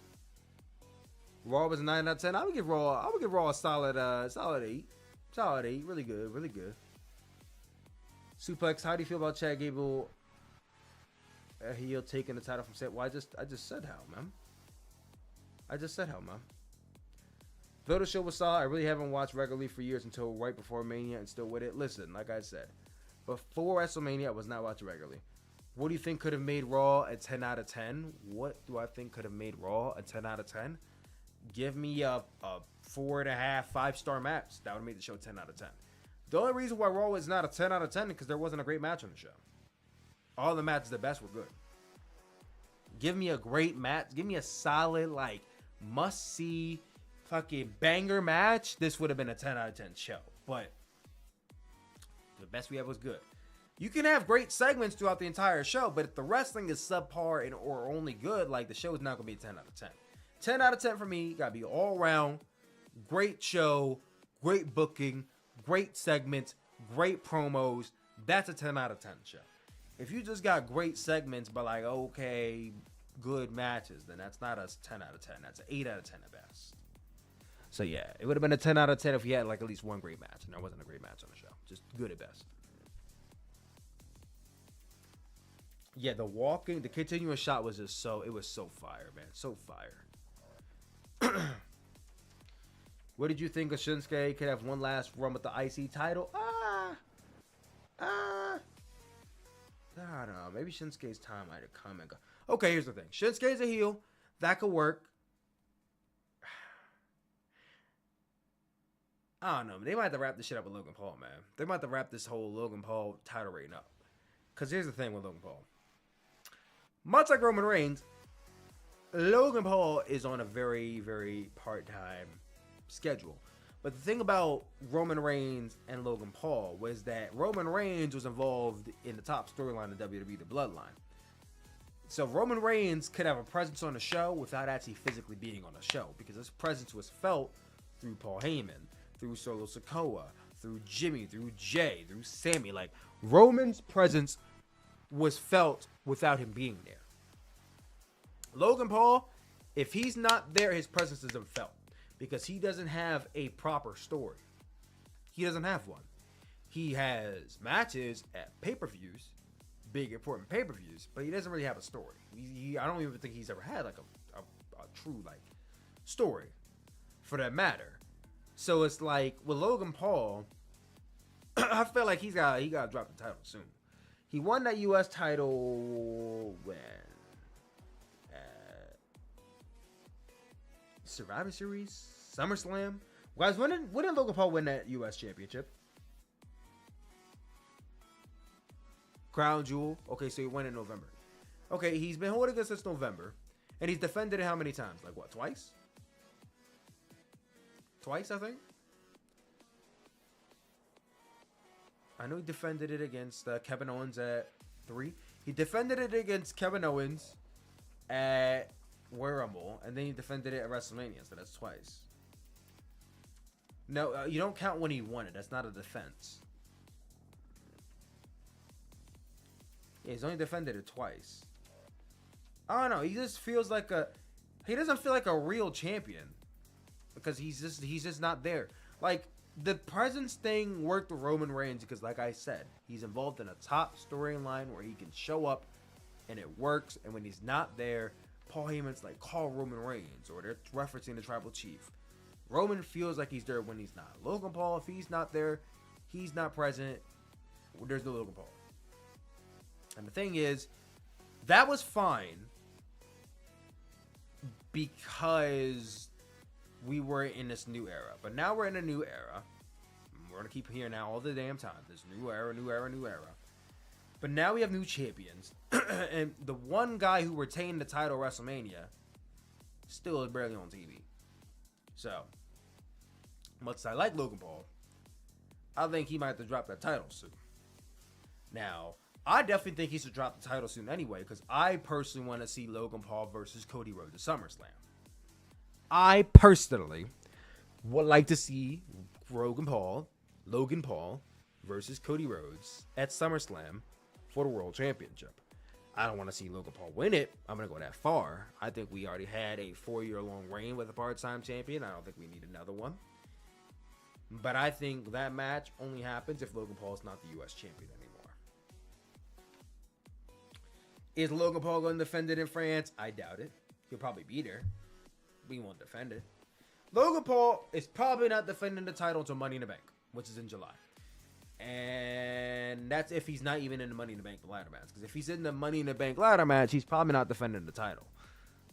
Raw was a 9 out of 10. I would give Raw a solid 8. Solid 8. Really good. Really good. Sooplex, how do you feel about Chad Gable? He'll taking the title from Seth. Well, I just said how, man. Though the show was solid, I really haven't watched regularly for years until right before Mania and still with it. Listen, like I said, before WrestleMania, I was not watching regularly. What do you think could have made Raw a 10 out of 10? What do I think could have made Raw a 10 out of 10? Give me a 4.5, 5-star match. That would have made the show 10 out of 10. The only reason why Raw was not a 10 out of 10 is because there wasn't a great match on the show. All the matches, the best, were good. Give me a great match. Give me a solid, like, must-see, fucking banger match. This would have been a 10 out of 10 show. But the best we had was good. You can have great segments throughout the entire show, but if the wrestling is subpar and or only good, like, the show is not going to be a 10 out of 10. 10 out of 10 for me. Got to be all around. Great show. Great booking. Great segments. Great promos. That's a 10 out of 10 show. If you just got great segments, but like, okay, good matches, then that's not a 10 out of 10. That's an 8 out of 10 at best. So yeah, it would have been a 10 out of 10 if you had like at least one great match, and there wasn't a great match on the show. Just good at best. Yeah, the continuous shot was just it was so fire, man. So fire. What did you think of Shinsuke? Could have one last run with the IC title? I don't know. Maybe Shinsuke's time might have come and go. Okay, here's the thing. Shinsuke's a heel. That could work. I don't know. They might have to wrap this shit up with Logan Paul, man. They might have to wrap this whole Logan Paul title reign up. Because here's the thing with Logan Paul. Much like Roman Reigns, Logan Paul is on a very, very part-time schedule. But the thing about Roman Reigns and Logan Paul was that Roman Reigns was involved in the top storyline of WWE, the Bloodline. So Roman Reigns could have a presence on the show without actually physically being on the show, because his presence was felt through Paul Heyman, through Solo Sikoa, through Jimmy, through Jey, through Sami. Like, Roman's presence was felt without him being there. Logan Paul, if he's not there, his presence isn't felt. Because he doesn't have a proper story. He doesn't have one. He has matches at pay-per-views, big important pay-per-views, but he doesn't really have a story. I don't even think he's ever had like a true like story, for that matter. So it's like with Logan Paul, I feel like he got to drop the title soon. He won that U.S. title when Survivor Series, SummerSlam. Guys, when did Logan Paul win that U.S. championship? Crown Jewel. Okay, so he won in November. Okay, he's been holding it since November. And he's defended it how many times? Like what, twice? Twice, I think? I know he defended it against Kevin Owens at 3. He defended it against Kevin Owens at Royal Rumble, and then he defended it at WrestleMania, so that's twice. No, you don't count when he won it. That's not a defense. Yeah, he's only defended it twice. I don't know. He just feels like he doesn't feel like a real champion because he's just not there. Like, the presence thing worked with Roman Reigns because, like I said, he's involved in a top storyline where he can show up and it works. And when he's not there, Paul Heyman's like, call Roman Reigns, or they're referencing the Tribal Chief. Roman feels like he's there when he's not. Logan Paul, if he's not there, he's not present, there's no Logan Paul. And the thing is, that was fine because we were in this new era. But now we're in a new era. We're going to keep hearing now all the damn time. This new era, new era, new era. But now we have new champions. And the one guy who retained the title at WrestleMania still is barely on TV. So, much as I like Logan Paul, I think he might have to drop that title soon. Now, I definitely think he should drop the title soon anyway, because I personally want to see Logan Paul versus Cody Rhodes at SummerSlam. I personally would like to see Logan Paul versus Cody Rhodes at SummerSlam for the World Championship. I don't want to see Logan Paul win it. I'm going to go that far. I think we already had a 4-year-long reign with a part-time champion. I don't think we need another one. But I think that match only happens if Logan Paul is not the U.S. champion anymore. Is Logan Paul going to defend it in France? I doubt it. He'll probably be there. But he won't defend it. Logan Paul is probably not defending the title until Money in the Bank, which is in July. And that's if he's not even in the Money in the Bank ladder match. Because if he's in the Money in the Bank ladder match, he's probably not defending the title.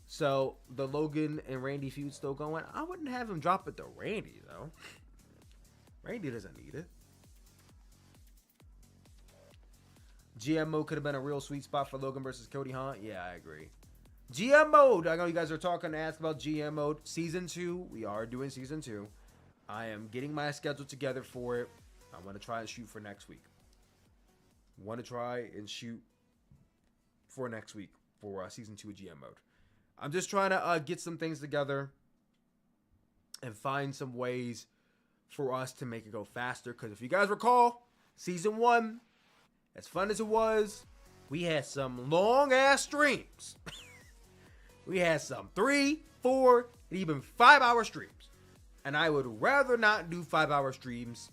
So the Logan and Randy feud still going. I wouldn't have him drop it to Randy, though. Randy doesn't need it. GMO could have been a real sweet spot for Logan versus Cody Hunt. Yeah, I agree. GMO. I know you guys are talking to ask about GMO. Season 2. We are doing Season 2. I am getting my schedule together for it. I want to try and shoot for next week. Want to try and shoot for next week for Season 2 of GM Mode. I'm just trying to get some things together and find some ways for us to make it go faster. Because if you guys recall, Season 1, as fun as it was, we had some long-ass streams. We had some 3, 4, and even 5-hour streams. And I would rather not do 5-hour streams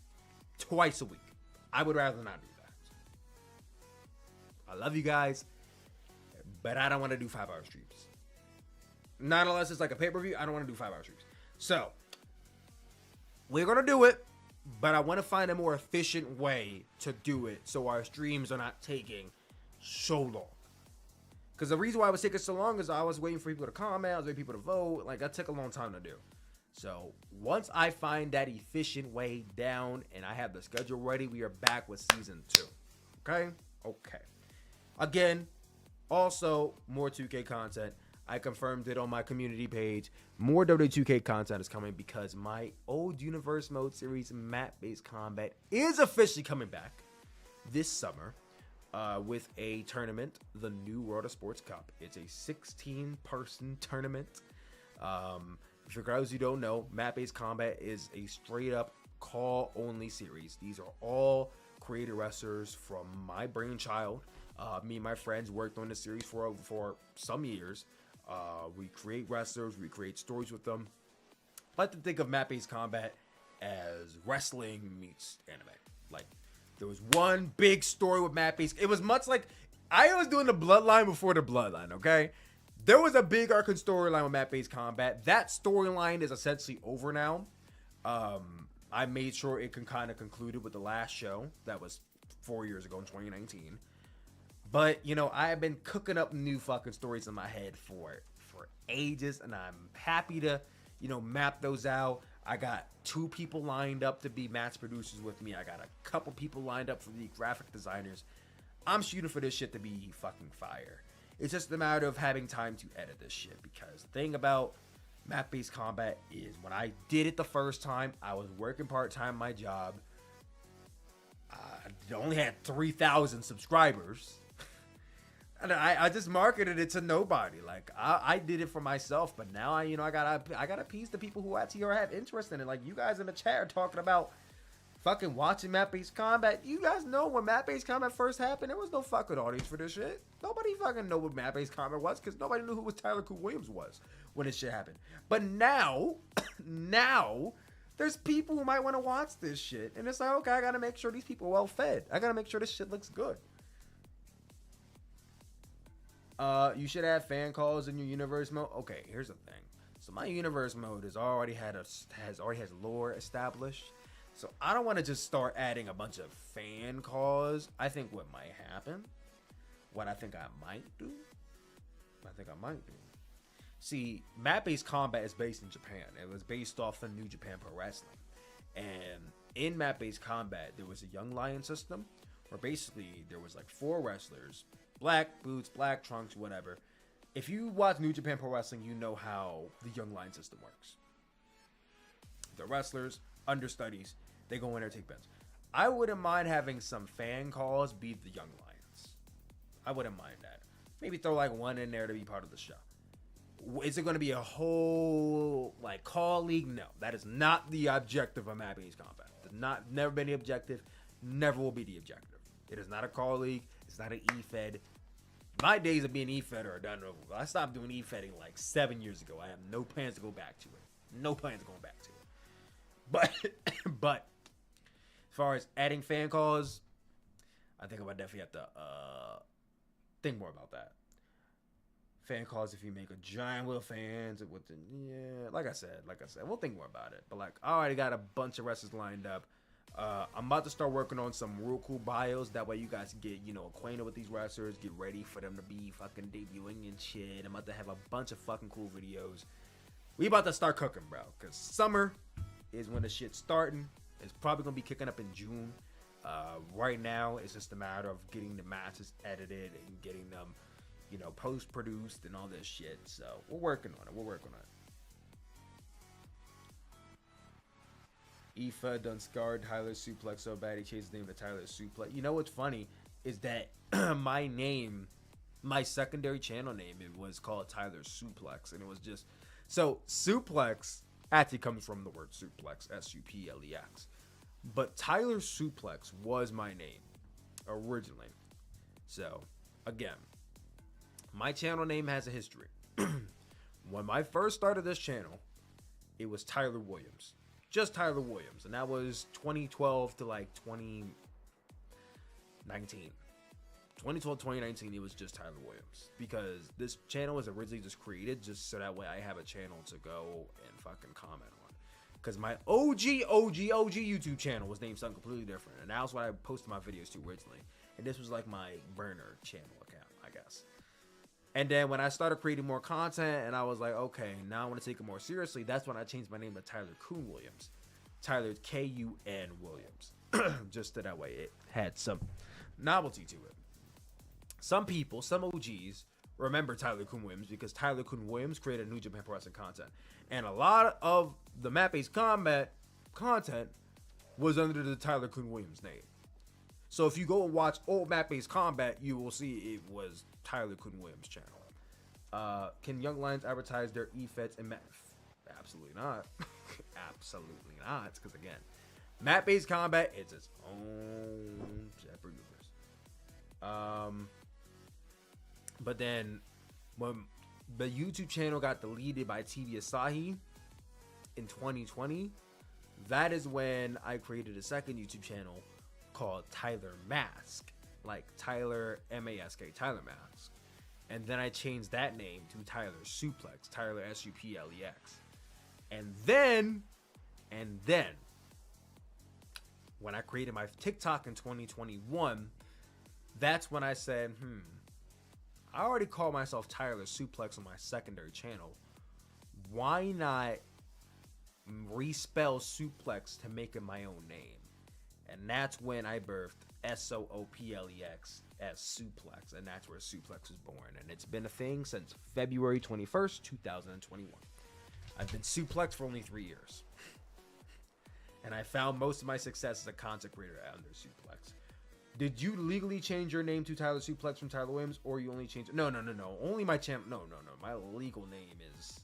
twice a week. I would rather not do that. I love you guys, but I don't want to do 5-hour streams. Not unless it's like a pay-per-view. I don't want to do 5-hour streams. So, we're going to do it, but I want to find a more efficient way to do it so our streams are not taking so long. Because the reason why I was taking so long is I was waiting for people to comment, I was waiting for people to vote. Like, that took a long time to do. So, once I find that efficient way down and I have the schedule ready, we are back with Season 2. Okay? Okay. Again, also, more 2K content. I confirmed it on my community page. More WWE 2K content is coming because my old Universe Mode series, map-based combat, is officially coming back this summer with a tournament, the new World of Sports Cup. It's a 16-person tournament. For those who don't know, map-based combat is a straight-up call-only series. These are all creator wrestlers from my brainchild. Me and my friends worked on this series for some years. We create wrestlers, we create stories with them. I like to think of map-based combat as wrestling meets anime. Like, there was one big story with map-based. It was much like I was doing the Bloodline before the Bloodline, okay? There was a big arc and storyline with map-based combat. That storyline is essentially over now. I made sure it kind of concluded with the last show. That was 4 years ago in 2019. But, you know, I have been cooking up new fucking stories in my head for ages. And I'm happy to, you know, map those out. I got 2 people lined up to be match producers with me. I got a couple people lined up for the graphic designers. I'm shooting for this shit to be fucking fire. It's just a matter of having time to edit this shit. Because the thing about map-based combat is when I did it the first time, I was working part-time my job. I only had 3,000 subscribers. And I just marketed it to nobody. Like I did it for myself, but now I gotta appease the people who actually have interest in it. Like you guys in the chat are talking about fucking watching map-based combat. You guys know when map-based combat first happened, there was no fucking audience for this shit. Nobody fucking know what map-based combat was because nobody knew who was Tyler Cool Williams was when this shit happened. But now, there's people who might want to watch this shit, and it's like, okay, I gotta make sure these people are well fed. I gotta make sure this shit looks good. You should have fan calls in your universe mode. Okay, here's the thing. So my universe mode has already has lore established. So I don't want to just start adding a bunch of fan calls. I think what might happen, what I think I might do, see, map-based combat is based in Japan. It was based off of New Japan Pro Wrestling. And in map-based combat, there was a Young Lion system where basically there was like 4 wrestlers. Black boots, black trunks, whatever. If you watch New Japan Pro Wrestling, you know how the Young Lion system works. The wrestlers, understudies, they go in there, take bets. I wouldn't mind having some fan calls be the Young Lions. I wouldn't mind that. Maybe throw like one in there to be part of the show. Is it going to be a whole like call league? No, that is not the objective of map-based combat. Never been the objective. Never will be the objective. It is not a call league. It's not an E-Fed. My days of being e-fed are done over. I stopped doing e-fedding like 7 years ago. I have no plans to go back to it. No plans of going back to it. But as far as adding fan calls, I think I would definitely have to think more about that. Fan calls if you make a giant wheel of fans with the, yeah, like I said, we'll think more about it. But like, I already got a bunch of wrestlers lined up. I'm about to start working on some real cool bios. That way you guys can get, acquainted with these wrestlers, get ready for them to be fucking debuting and shit. I'm about to have a bunch of fucking cool videos. We about to start cooking, bro, because summer is when the shit's starting. It's probably gonna be kicking up in June. Right now, it's just a matter of getting the matches edited and getting them, post-produced and all this shit. So we're working on it. Aoife done scarred Tyler Sooplex so bad he changed his name to Tyler Sooplex. You know what's funny is that my secondary channel name, it was called Tyler Sooplex, and it was just so Sooplex actually comes from the word suplex, S-U-P-L-E-X. But Tyler Sooplex was my name originally. So, again, my channel name has a history. When I first started this channel, it was Tyler Williams. Just Tyler Williams. And that was 2012 to like 2019. 2012, 2019, it was just Tyler Williams. Because this channel was originally just created just so that way I have a channel to go and fucking comment on. Because my OG YouTube channel was named something completely different. And that was what I posted my videos to originally. And this was like my burner channel account, I guess. And then when I started creating more content and I was like, okay, now I want to take it more seriously, that's when I changed my name to Tyler Kun Williams. Tyler K-U-N Williams. Just so that way it had some novelty to it. Some people, some OGs, remember Tyler Kun Williams because Tyler Kun Williams created New Japan Pro Wrestling content. And a lot of the map-based combat content was under the Tyler Kun Williams name. So if you go and watch old map-based combat, you will see it was Tyler Kun Williams' channel. Can Young Lions advertise their e-feds and map? Absolutely not. Absolutely not. Because again, map-based combat is its own separate universe. But then when the YouTube channel got deleted by TV Asahi in 2020, that is when I created a second YouTube channel called Tyler Mask, like Tyler M-A-S-K, Tyler Mask. And then I changed that name to Tyler Sooplex, Tyler S-U-P-L-E-X. And then when I created my TikTok in 2021, that's when I said, I already call myself Tyler Sooplex on my secondary channel. Why not respell Sooplex to make it my own name? And that's when I birthed S-O-O-P-L-E-X as Sooplex. And that's where Sooplex was born. And it's been a thing since February 21st, 2021. I've been Sooplex for only 3 years. And I found most of my success as a content creator under Sooplex. Did you legally change your name to Tyler Sooplex from Tyler Williams, or you only changed? No. Only my channel. No. My legal name is.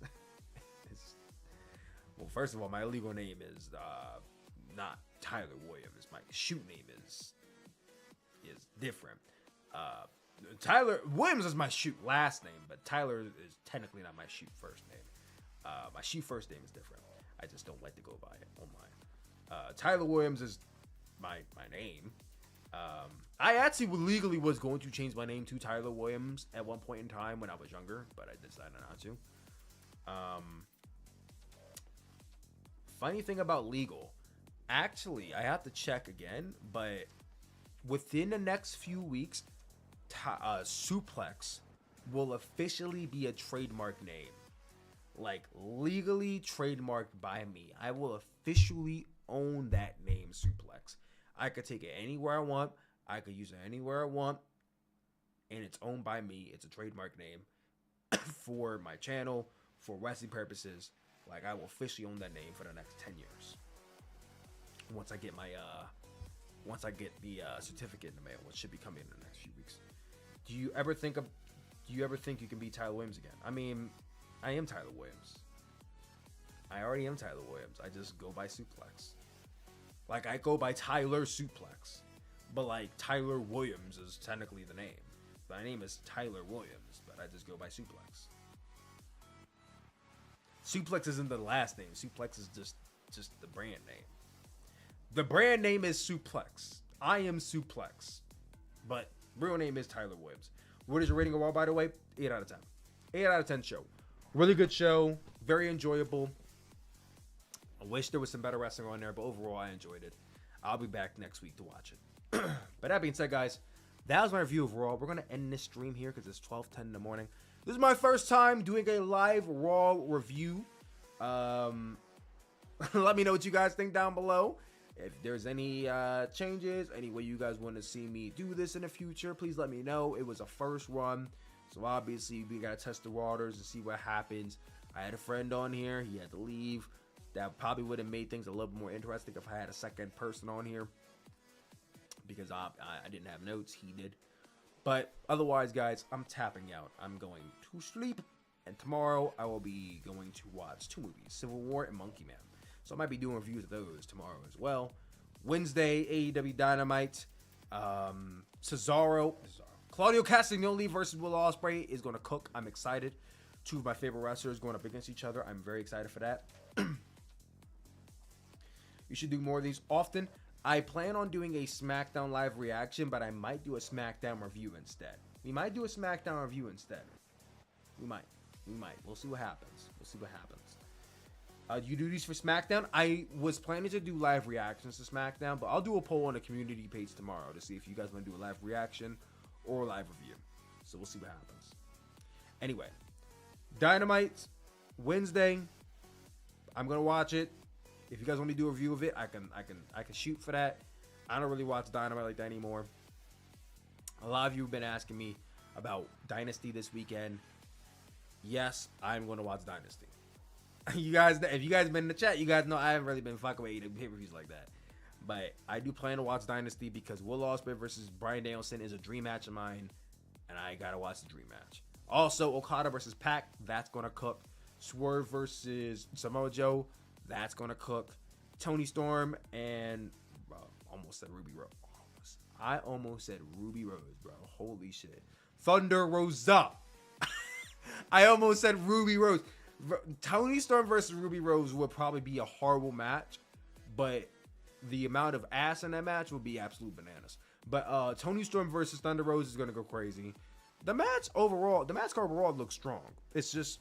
Well, first of all, my legal name is not Tyler Williams. My shoot name is different. Tyler Williams is my shoot last name, but Tyler is technically not my shoot first name. My shoot first name is different. I just don't like to go by it online. Tyler Williams is my name. I actually legally was going to change my name to Tyler Williams at one point in time when I was younger, but I decided not to. Funny thing about legal, actually, I have to check again, but within the next few weeks, Sooplex will officially be a trademark name. Like, legally trademarked by me. I will officially own that name, Sooplex. I could take it anywhere I want. I could use it anywhere I want. And it's owned by me. It's a trademark name for my channel, for wrestling purposes. Like, I will officially own that name for the next 10 years. Once I get the certificate in the mail, which should be coming in the next few weeks. Do you ever think you can be Tyler Williams again? I mean, I am Tyler Williams. I already am Tyler Williams. I just go by Sooplex. Like, I go by Tyler Sooplex. But, like, Tyler Williams is technically the name. My name is Tyler Williams, but I just go by Sooplex. Sooplex isn't the last name. Sooplex is just the brand name. The brand name is Sooplex. I am Sooplex. But real name is Tyler Williams. What is your rating overall, by the way? 8 out of 10. 8 out of 10 show. Really good show. Very enjoyable. I wish there was some better wrestling on there, but overall, I enjoyed it. I'll be back next week to watch it. But that being said, guys, that was my review of Raw. We're going to end this stream here because it's 12:10 in the morning. This is my first time doing a live Raw review. Let me know what you guys think down below. If there's any changes, any way you guys want to see me do this in the future, please let me know. It was a first run, so obviously we got to test the waters and see what happens. I had a friend on here. He had to leave. That probably would have made things a little bit more interesting if I had a second person on here, because I didn't have notes. He did. But otherwise, guys, I'm tapping out. I'm going to sleep. And tomorrow, I will be going to watch 2 movies, Civil War and Monkey Man. So I might be doing reviews of those tomorrow as well. Wednesday, AEW Dynamite. Cesaro. Claudio Castagnoli versus Will Ospreay is going to cook. I'm excited. 2 of my favorite wrestlers going up against each other. I'm very excited for that. You should do more of these often. I plan on doing a SmackDown live reaction, but I might do a SmackDown review instead. We might do a SmackDown review instead. We might. We'll see what happens. You do these for SmackDown? I was planning to do live reactions to SmackDown, but I'll do a poll on the community page tomorrow to see if you guys want to do a live reaction or a live review. So we'll see what happens. Anyway, Dynamite Wednesday. I'm gonna watch it. If you guys want me to do a review of it, I can shoot for that. I don't really watch Dynamite like that anymore. A lot of you have been asking me about Dynasty this weekend. Yes, I'm going to watch Dynasty. You guys, if you guys have been in the chat, you guys know I haven't really been fucking with pay-per-views like that. But I do plan to watch Dynasty because Will Ospreay versus Bryan Danielson is a dream match of mine, and I gotta watch the dream match. Also, Okada versus Pac, that's gonna cook. Swerve versus Samoa Joe, that's gonna cook. Tony Storm and almost said Ruby Rose. I almost said Ruby Rose, bro. Holy shit. Thunder Rosa. I almost said Ruby Rose. Tony Storm versus Ruby Rose would probably be a horrible match, but the amount of ass in that match would be absolute bananas. But Tony Storm versus Thunder Rose is gonna go crazy. The match overall looks strong. It's just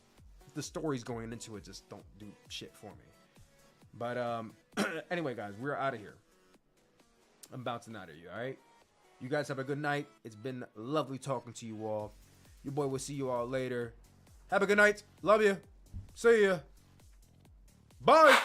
the stories going into it just don't do shit for me. But anyway, guys, we're out of here. I'm bouncing out of you. All right. You guys have a good night. It's been lovely talking to you all. Your boy will see you all later. Have a good night. Love you. See ya. Bye.